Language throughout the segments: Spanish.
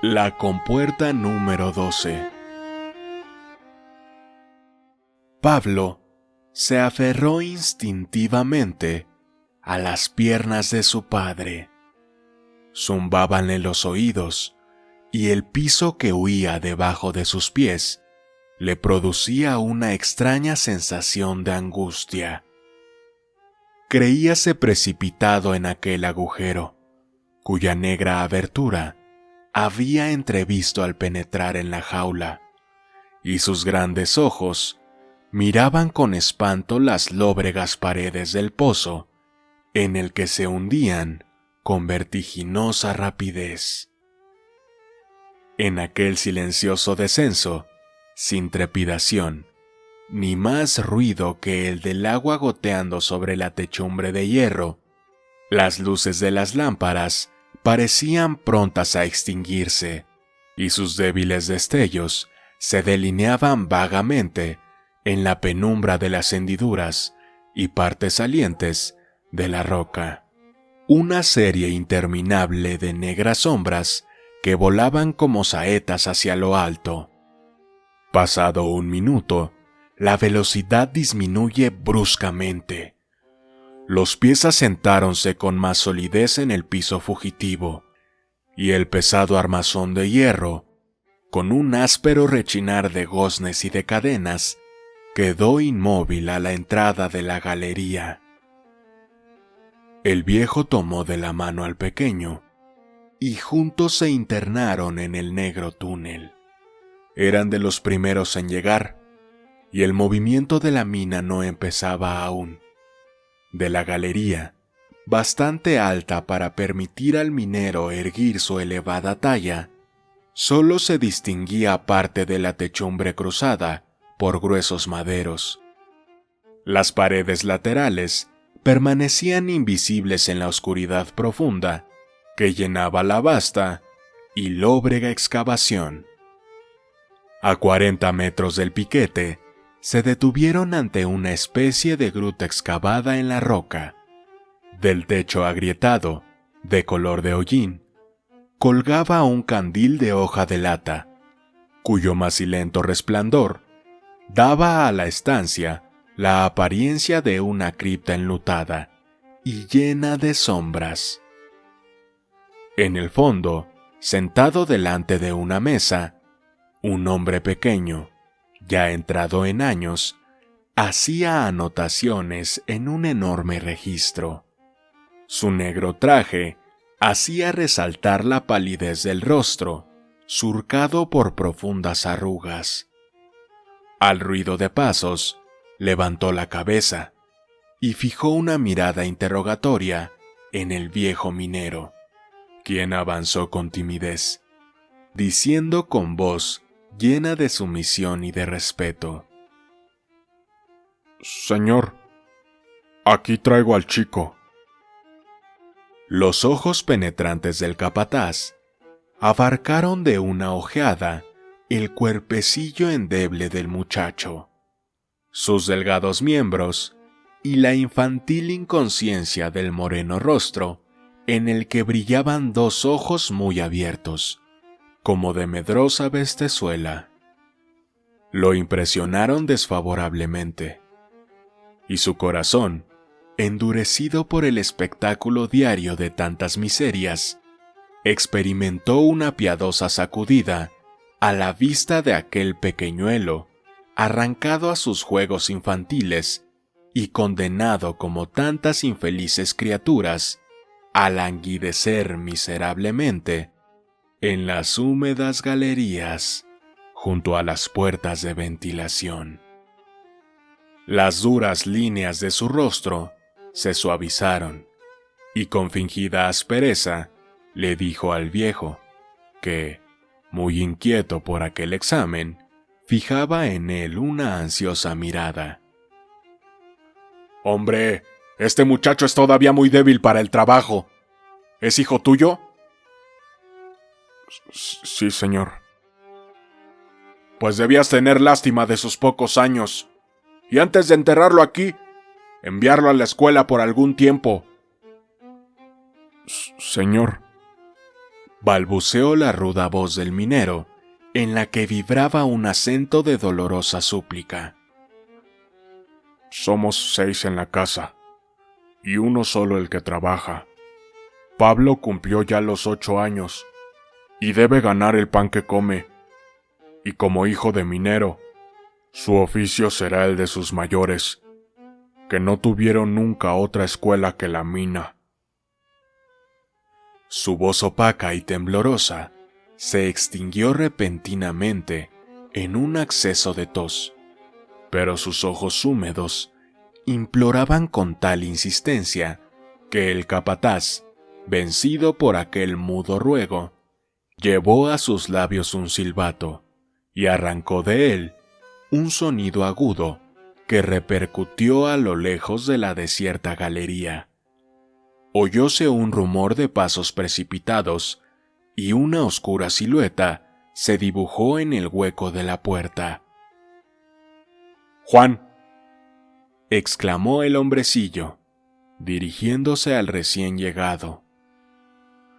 La compuerta número 12. Pablo se aferró instintivamente a las piernas de su padre. Zumbabanle los oídos y el piso que huía debajo de sus pies le producía una extraña sensación de angustia. Creíase precipitado en aquel agujero, cuya negra abertura había entrevisto al penetrar en la jaula, y sus grandes ojos miraban con espanto las lóbregas paredes del pozo en el que se hundían con vertiginosa rapidez. En aquel silencioso descenso, sin trepidación, ni más ruido que el del agua goteando sobre la techumbre de hierro, las luces de las lámparas parecían prontas a extinguirse, y sus débiles destellos se delineaban vagamente en la penumbra de las hendiduras y partes salientes de la roca. Una serie interminable de negras sombras que volaban como saetas hacia lo alto. Pasado un minuto, la velocidad disminuye bruscamente. Los pies asentáronse con más solidez en el piso fugitivo, y el pesado armazón de hierro, con un áspero rechinar de goznes y de cadenas, quedó inmóvil a la entrada de la galería. El viejo tomó de la mano al pequeño, y juntos se internaron en el negro túnel. Eran de los primeros en llegar, y el movimiento de la mina no empezaba aún. De la galería, bastante alta para permitir al minero erguir su elevada talla, solo se distinguía parte de la techumbre cruzada por gruesos maderos. Las paredes laterales permanecían invisibles en la oscuridad profunda que llenaba la vasta y lóbrega excavación. A 40 metros del piquete, se detuvieron ante una especie de gruta excavada en la roca. Del techo agrietado, de color de hollín, colgaba un candil de hoja de lata, cuyo macilento resplandor daba a la estancia la apariencia de una cripta enlutada y llena de sombras. En el fondo, sentado delante de una mesa, un hombre pequeño, ya entrado en años, hacía anotaciones en un enorme registro. Su negro traje hacía resaltar la palidez del rostro, surcado por profundas arrugas. Al ruido de pasos, levantó la cabeza y fijó una mirada interrogatoria en el viejo minero, quien avanzó con timidez, diciendo con voz llena de sumisión y de respeto: «Señor, aquí traigo al chico». Los ojos penetrantes del capataz abarcaron de una ojeada el cuerpecillo endeble del muchacho, sus delgados miembros y la infantil inconsciencia del moreno rostro en el que brillaban dos ojos muy abiertos, como de medrosa bestezuela. Lo impresionaron desfavorablemente, y su corazón, endurecido por el espectáculo diario de tantas miserias, experimentó una piadosa sacudida a la vista de aquel pequeñuelo arrancado a sus juegos infantiles y condenado como tantas infelices criaturas a languidecer miserablemente en las húmedas galerías junto a las puertas de ventilación. Las duras líneas de su rostro se suavizaron, y con fingida aspereza le dijo al viejo, que, muy inquieto por aquel examen, fijaba en él una ansiosa mirada: «Hombre, este muchacho es todavía muy débil para el trabajo. ¿Es hijo tuyo?» «Sí, señor». «Pues debías tener lástima de sus pocos años, y antes de enterrarlo aquí, enviarlo a la escuela por algún tiempo». «Señor, balbuceó la ruda voz del minero, en la que vibraba un acento de dolorosa súplica. Somos 6 en la casa, y uno solo el que trabaja. Pablo cumplió ya los 8 años, y debe ganar el pan que come, y como hijo de minero, su oficio será el de sus mayores, que no tuvieron nunca otra escuela que la mina. Su voz opaca y temblorosa se extinguió repentinamente en un acceso de tos, pero sus ojos húmedos imploraban con tal insistencia que el capataz, vencido por aquel mudo ruego, llevó a sus labios un silbato y arrancó de él un sonido agudo que repercutió a lo lejos de la desierta galería. Oyóse un rumor de pasos precipitados y una oscura silueta se dibujó en el hueco de la puerta. «Juan», exclamó el hombrecillo, dirigiéndose al recién llegado.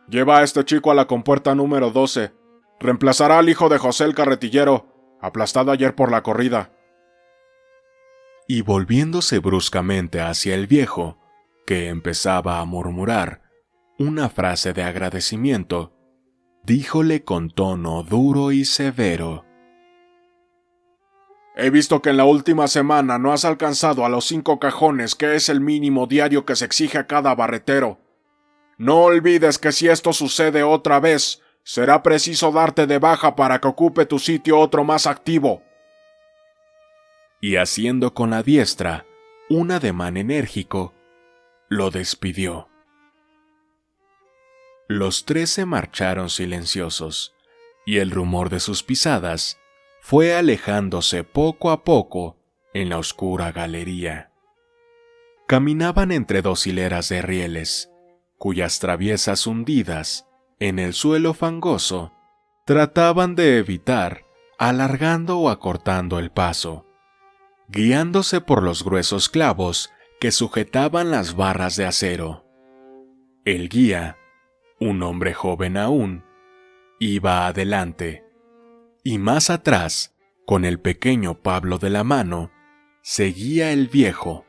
«Lleva a este chico a la compuerta número 12. Reemplazará al hijo de José el carretillero, aplastado ayer por la corrida». Y volviéndose bruscamente hacia el viejo, que empezaba a murmurar una frase de agradecimiento, díjole con tono duro y severo: «He visto que en la última semana no has alcanzado a los 5 cajones, que es el mínimo diario que se exige a cada barretero. No olvides que si esto sucede otra vez, será preciso darte de baja para que ocupe tu sitio otro más activo». Y haciendo con la diestra un ademán enérgico, lo despidió. Los 3 se marcharon silenciosos, y el rumor de sus pisadas fue alejándose poco a poco en la oscura galería. Caminaban entre 2 hileras de rieles, cuyas traviesas hundidas en el suelo fangoso trataban de evitar alargando o acortando el paso, guiándose por los gruesos clavos que sujetaban las barras de acero. El guía, un hombre joven aún, iba adelante, y más atrás, con el pequeño Pablo de la mano, seguía el viejo,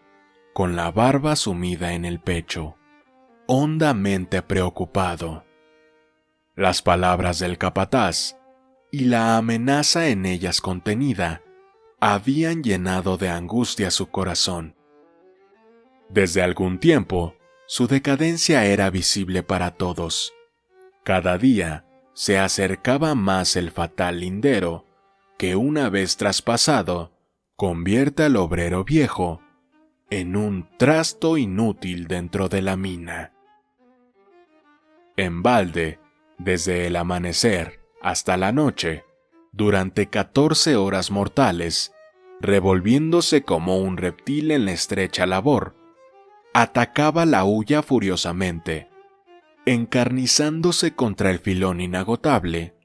con la barba sumida en el pecho, hondamente preocupado. Las palabras del capataz y la amenaza en ellas contenida habían llenado de angustia su corazón. Desde algún tiempo, su decadencia era visible para todos. Cada día se acercaba más el fatal lindero, que una vez traspasado, convierte al obrero viejo en un trasto inútil dentro de la mina. En balde, desde el amanecer hasta la noche, durante 14 horas mortales, revolviéndose como un reptil en la estrecha labor, atacaba la hulla furiosamente, encarnizándose contra el filón inagotable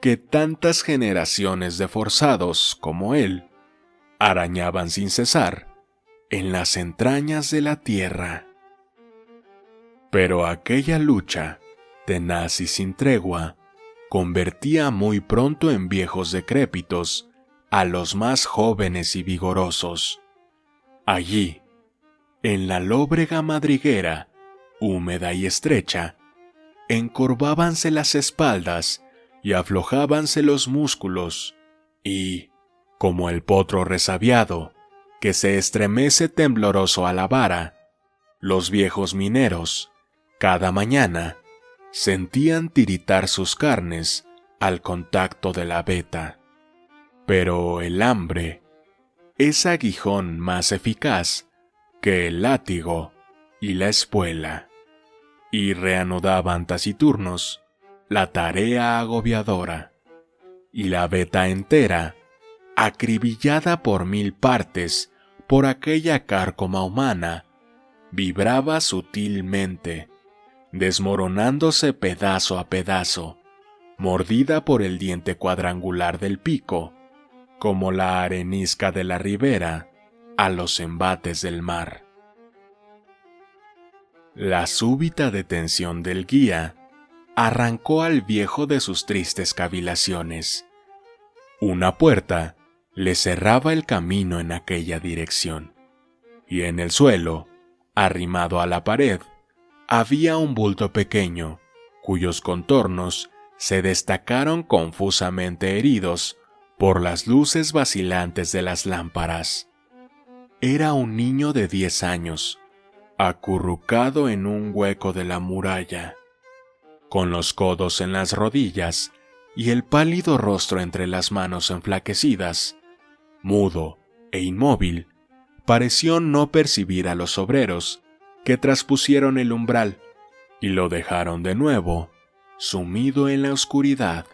que tantas generaciones de forzados como él arañaban sin cesar en las entrañas de la tierra. Pero aquella lucha, tenaz y sin tregua, convertía muy pronto en viejos decrépitos a los más jóvenes y vigorosos. Allí, en la lóbrega madriguera, húmeda y estrecha, encorvábanse las espaldas y aflojábanse los músculos, y, como el potro resabiado, que se estremece tembloroso a la vara, los viejos mineros, cada mañana, sentían tiritar sus carnes al contacto de la veta. Pero el hambre es aguijón más eficaz que el látigo y la espuela, y reanudaban taciturnos la tarea agobiadora, y la veta entera, acribillada por 1000 partes por aquella cárcoma humana, vibraba sutilmente, desmoronándose pedazo a pedazo, mordida por el diente cuadrangular del pico, como la arenisca de la ribera a los embates del mar. La súbita detención del guía arrancó al viejo de sus tristes cavilaciones. Una puerta le cerraba el camino en aquella dirección, y en el suelo, arrimado a la pared, había un bulto pequeño, cuyos contornos se destacaron confusamente heridos por las luces vacilantes de las lámparas. Era un niño de 10 años, acurrucado en un hueco de la muralla, con los codos en las rodillas y el pálido rostro entre las manos enflaquecidas. Mudo e inmóvil, pareció no percibir a los obreros que traspusieron el umbral y lo dejaron de nuevo sumido en la oscuridad.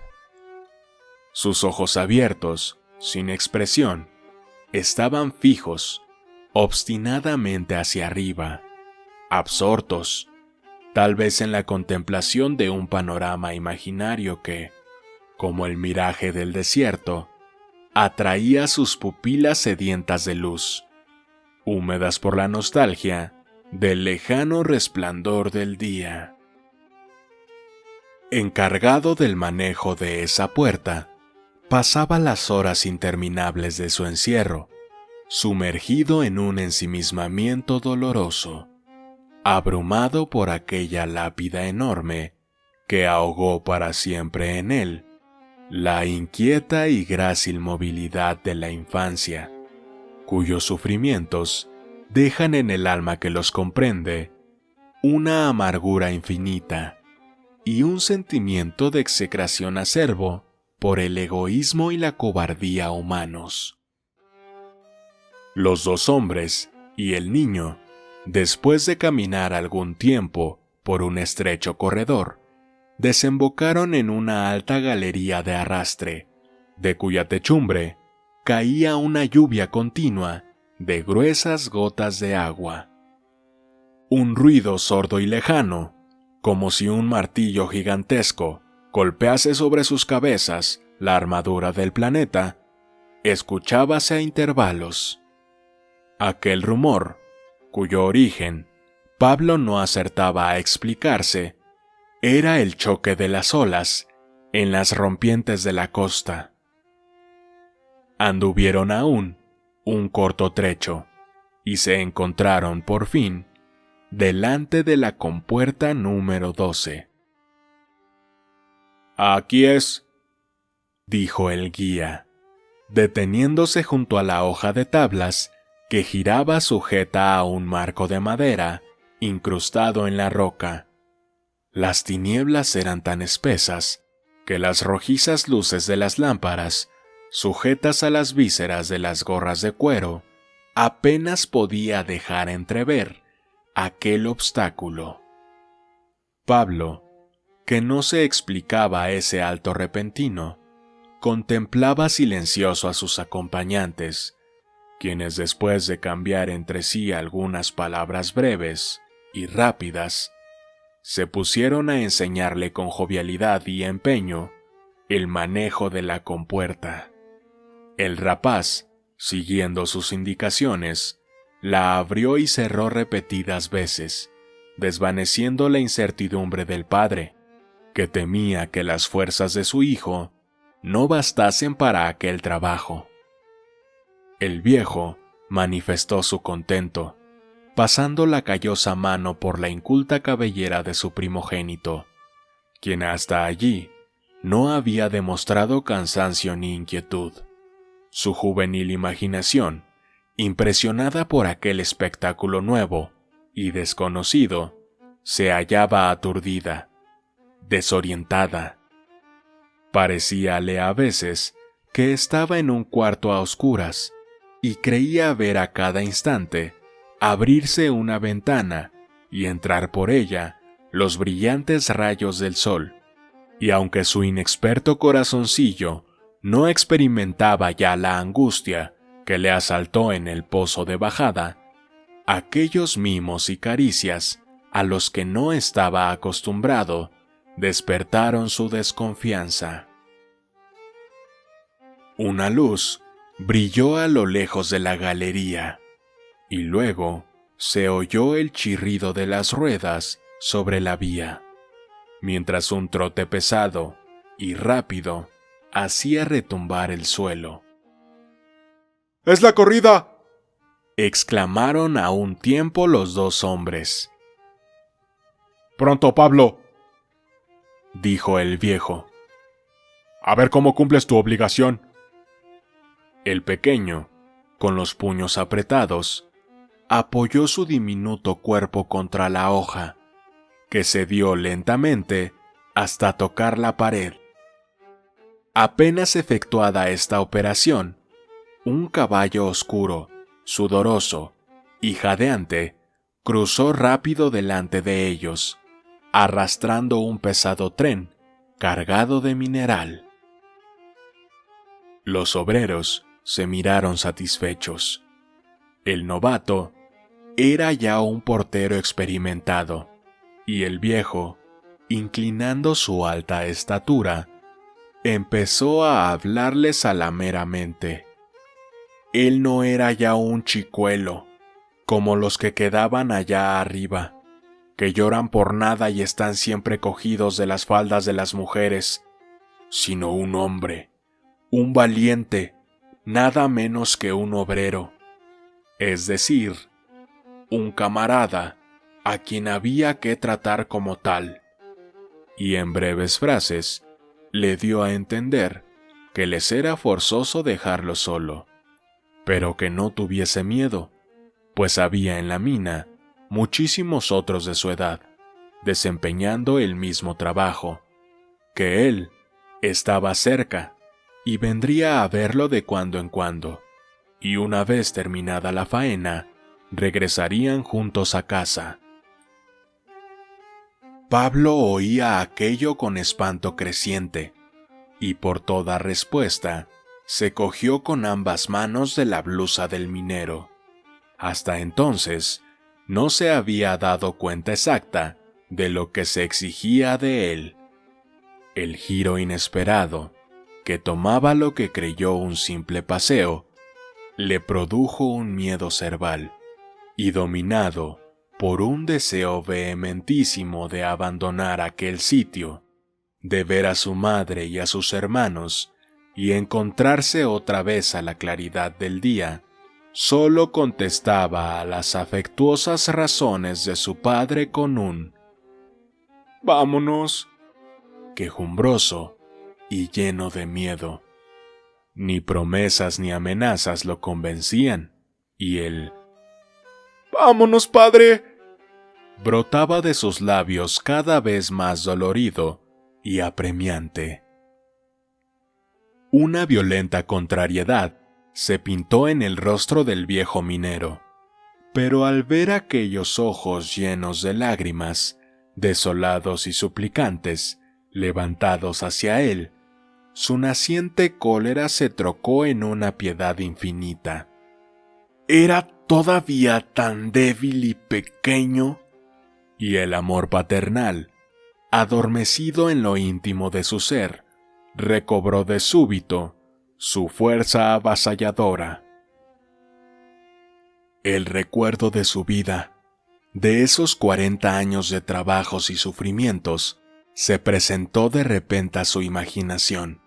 Sus ojos abiertos, sin expresión, estaban fijos, obstinadamente hacia arriba, absortos, tal vez en la contemplación de un panorama imaginario que, como el miraje del desierto, atraía sus pupilas sedientas de luz, húmedas por la nostalgia del lejano resplandor del día. Encargado del manejo de esa puerta, pasaba las horas interminables de su encierro, sumergido en un ensimismamiento doloroso, abrumado por aquella lápida enorme que ahogó para siempre en él la inquieta y grácil movilidad de la infancia, cuyos sufrimientos dejan en el alma que los comprende una amargura infinita y un sentimiento de execración acerbo por el egoísmo y la cobardía humanos. Los dos hombres y el niño, después de caminar algún tiempo por un estrecho corredor, desembocaron en una alta galería de arrastre, de cuya techumbre caía una lluvia continua de gruesas gotas de agua. Un ruido sordo y lejano, como si un martillo gigantesco golpease sobre sus cabezas la armadura del planeta, escuchábase a intervalos. Aquel rumor, cuyo origen Pablo no acertaba a explicarse, era el choque de las olas en las rompientes de la costa. Anduvieron aún un corto trecho y se encontraron por fin delante de la compuerta número 12. «Aquí es», dijo el guía, deteniéndose junto a la hoja de tablas que giraba sujeta a un marco de madera incrustado en la roca. Las tinieblas eran tan espesas que las rojizas luces de las lámparas, sujetas a las vísceras de las gorras de cuero, apenas podía dejar entrever aquel obstáculo. Pablo, que no se explicaba ese alto repentino, contemplaba silencioso a sus acompañantes, quienes después de cambiar entre sí algunas palabras breves y rápidas, se pusieron a enseñarle con jovialidad y empeño el manejo de la compuerta. El rapaz, siguiendo sus indicaciones, la abrió y cerró repetidas veces, desvaneciendo la incertidumbre del padre, que temía que las fuerzas de su hijo no bastasen para aquel trabajo. El viejo manifestó su contento, pasando la callosa mano por la inculta cabellera de su primogénito, quien hasta allí no había demostrado cansancio ni inquietud. Su juvenil imaginación, impresionada por aquel espectáculo nuevo y desconocido, se hallaba aturdida, desorientada. Parecíale a veces que estaba en un cuarto a oscuras y creía ver a cada instante abrirse una ventana y entrar por ella los brillantes rayos del sol, y aunque su inexperto corazoncillo no experimentaba ya la angustia que le asaltó en el pozo de bajada, aquellos mimos y caricias a los que no estaba acostumbrado despertaron su desconfianza. Una luz brilló a lo lejos de la galería, y luego se oyó el chirrido de las ruedas sobre la vía. mientras un trote pesado y rápido hacía retumbar el suelo. ¡Es la corrida!, exclamaron a un tiempo los dos hombres. «Pronto, Pablo», dijo el viejo. «a ver cómo cumples tu obligación». El pequeño, con los puños apretados, apoyó su diminuto cuerpo contra la hoja, que cedió lentamente hasta tocar la pared. Apenas efectuada esta operación, un caballo oscuro, sudoroso y jadeante cruzó rápido delante de ellos, arrastrando un pesado tren cargado de mineral. Los obreros se miraron satisfechos. El novato era ya un portero experimentado, y el viejo, inclinando su alta estatura, empezó a hablarles alameramente. Él no era ya un chicuelo, como los que quedaban allá arriba, que lloran por nada y están siempre cogidos de las faldas de las mujeres, sino un hombre, un valiente, nada menos que un obrero, es decir, un camarada a quien había que tratar como tal, y en breves frases le dio a entender que les era forzoso dejarlo solo, pero que no tuviese miedo, pues había en la mina muchísimos otros de su edad, desempeñando el mismo trabajo, que él estaba cerca y vendría a verlo de cuando en cuando, y una vez terminada la faena, regresarían juntos a casa. Pablo oía aquello con espanto creciente, y por toda respuesta se cogió con ambas manos de la blusa del minero. Hasta entonces no se había dado cuenta exacta de lo que se exigía de él. El giro inesperado, que tomaba lo que creyó un simple paseo, le produjo un miedo cerval, y dominado por un deseo vehementísimo de abandonar aquel sitio, de ver a su madre y a sus hermanos, y encontrarse otra vez a la claridad del día, solo contestaba a las afectuosas razones de su padre con un «vámonos», quejumbroso y lleno de miedo. Ni promesas ni amenazas lo convencían, y él «¡Vámonos, padre!» brotaba de sus labios cada vez más dolorido y apremiante. Una violenta contrariedad se pintó en el rostro del viejo minero, pero al ver aquellos ojos llenos de lágrimas, desolados y suplicantes, levantados hacia él, su naciente cólera se trocó en una piedad infinita. Era todavía tan débil y pequeño, y el amor paternal, adormecido en lo íntimo de su ser, recobró de súbito su fuerza avasalladora. El recuerdo de su vida, de esos 40 años de trabajos y sufrimientos, se presentó de repente a su imaginación,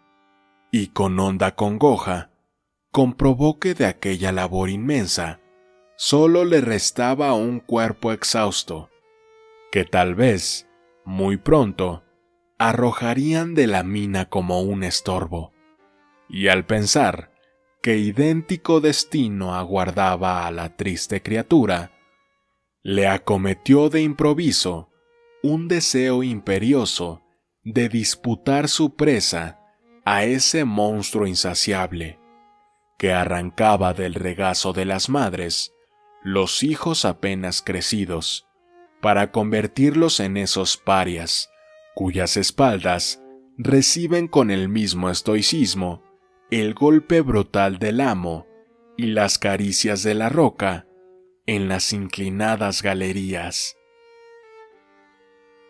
y con honda congoja, comprobó que de aquella labor inmensa solo le restaba un cuerpo exhausto, que tal vez, muy pronto, arrojarían de la mina como un estorbo, y al pensar que idéntico destino aguardaba a la triste criatura, le acometió de improviso un deseo imperioso de disputar su presa a ese monstruo insaciable, que arrancaba del regazo de las madres los hijos apenas crecidos, para convertirlos en esos parias, cuyas espaldas reciben con el mismo estoicismo el golpe brutal del amo y las caricias de la roca en las inclinadas galerías.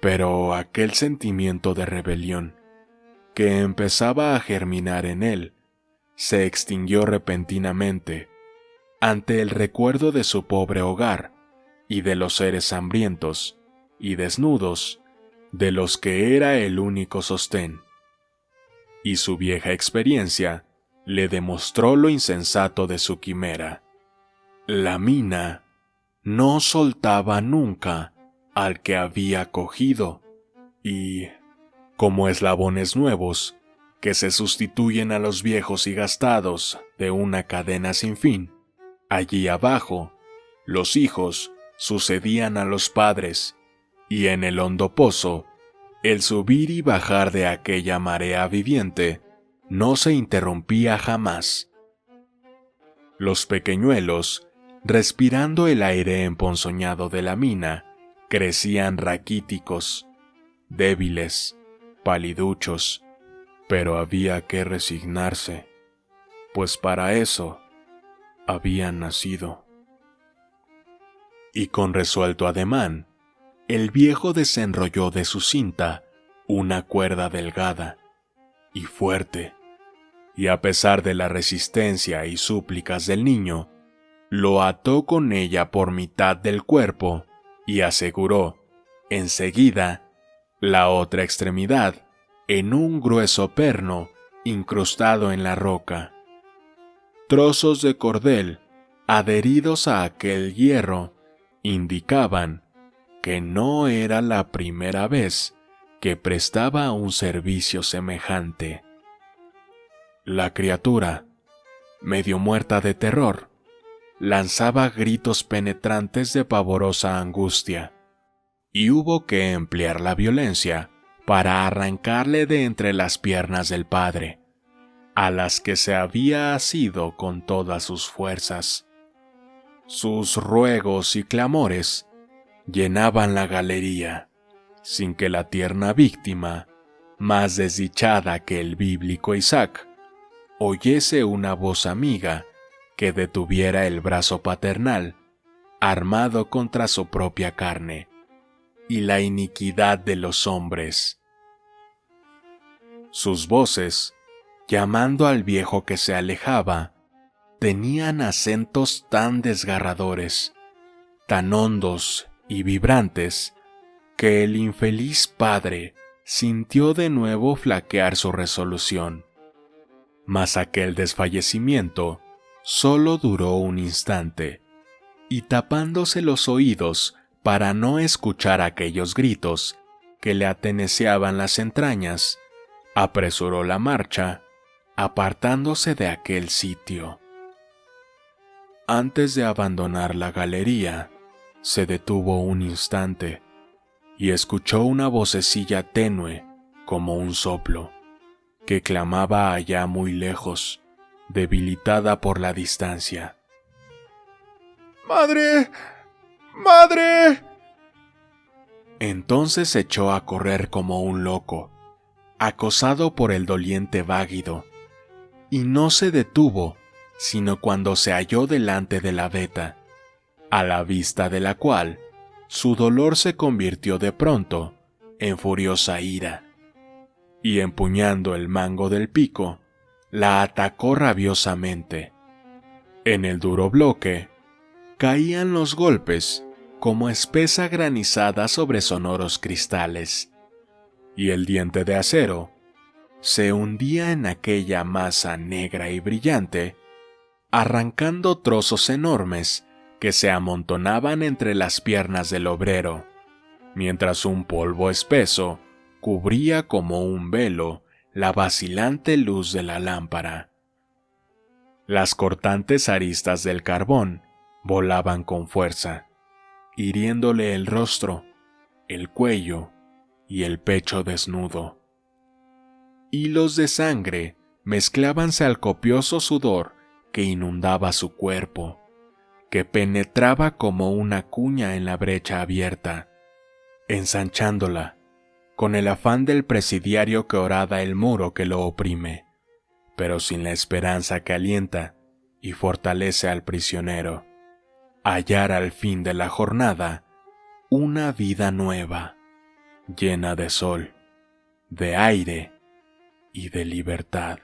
Pero aquel sentimiento de rebelión, que empezaba a germinar en él, se extinguió repentinamente ante el recuerdo de su pobre hogar y de los seres hambrientos y desnudos de los que era el único sostén, y su vieja experiencia le demostró lo insensato de su quimera. La mina no soltaba nunca al que había cogido, y, como eslabones nuevos que se sustituyen a los viejos y gastados de una cadena sin fin, allí abajo, los hijos sucedían a los padres, y en el hondo pozo, el subir y bajar de aquella marea viviente no se interrumpía jamás. Los pequeñuelos, respirando el aire emponzoñado de la mina, crecían raquíticos, débiles, paliduchos, pero había que resignarse, pues para eso habían nacido. Y con resuelto ademán, el viejo desenrolló de su cinta una cuerda delgada y fuerte, y a pesar de la resistencia y súplicas del niño, lo ató con ella por mitad del cuerpo y aseguró, enseguida, la otra extremidad en un grueso perno incrustado en la roca. Trozos de cordel adheridos a aquel hierro indicaban que no era la primera vez que prestaba un servicio semejante. La criatura, medio muerta de terror, lanzaba gritos penetrantes de pavorosa angustia, y hubo que emplear la violencia para arrancarle de entre las piernas del padre, a las que se había asido con todas sus fuerzas. Sus ruegos y clamores llenaban la galería, sin que la tierna víctima, más desdichada que el bíblico Isaac, oyese una voz amiga que detuviera el brazo paternal, armado contra su propia carne, y la iniquidad de los hombres. Sus voces, llamando al viejo que se alejaba, tenían acentos tan desgarradores, tan hondos y vibrantes, que el infeliz padre sintió de nuevo flaquear su resolución. Mas aquel desfallecimiento solo duró un instante, y tapándose los oídos para no escuchar aquellos gritos que le ateneceaban las entrañas, apresuró la marcha, apartándose de aquel sitio. Antes de abandonar la galería, se detuvo un instante y escuchó una vocecilla tenue como un soplo, que clamaba allá muy lejos, debilitada por la distancia. ¡Madre! ¡Madre! Entonces se echó a correr como un loco, acosado por el doliente váguido, y no se detuvo sino cuando se halló delante de la veta, a la vista de la cual su dolor se convirtió de pronto en furiosa ira, y empuñando el mango del pico, la atacó rabiosamente. En el duro bloque caían los golpes como espesa granizada sobre sonoros cristales, y el diente de acero se hundía en aquella masa negra y brillante, arrancando trozos enormes que se amontonaban entre las piernas del obrero, mientras un polvo espeso cubría como un velo la vacilante luz de la lámpara. Las cortantes aristas del carbón volaban con fuerza, hiriéndole el rostro, el cuello y el pecho desnudo. Hilos de sangre mezclábanse al copioso sudor que inundaba su cuerpo, que penetraba como una cuña en la brecha abierta, ensanchándola, con el afán del presidiario que horada el muro que lo oprime, pero sin la esperanza que alienta y fortalece al prisionero, hallar al fin de la jornada una vida nueva, llena de sol, de aire y de libertad.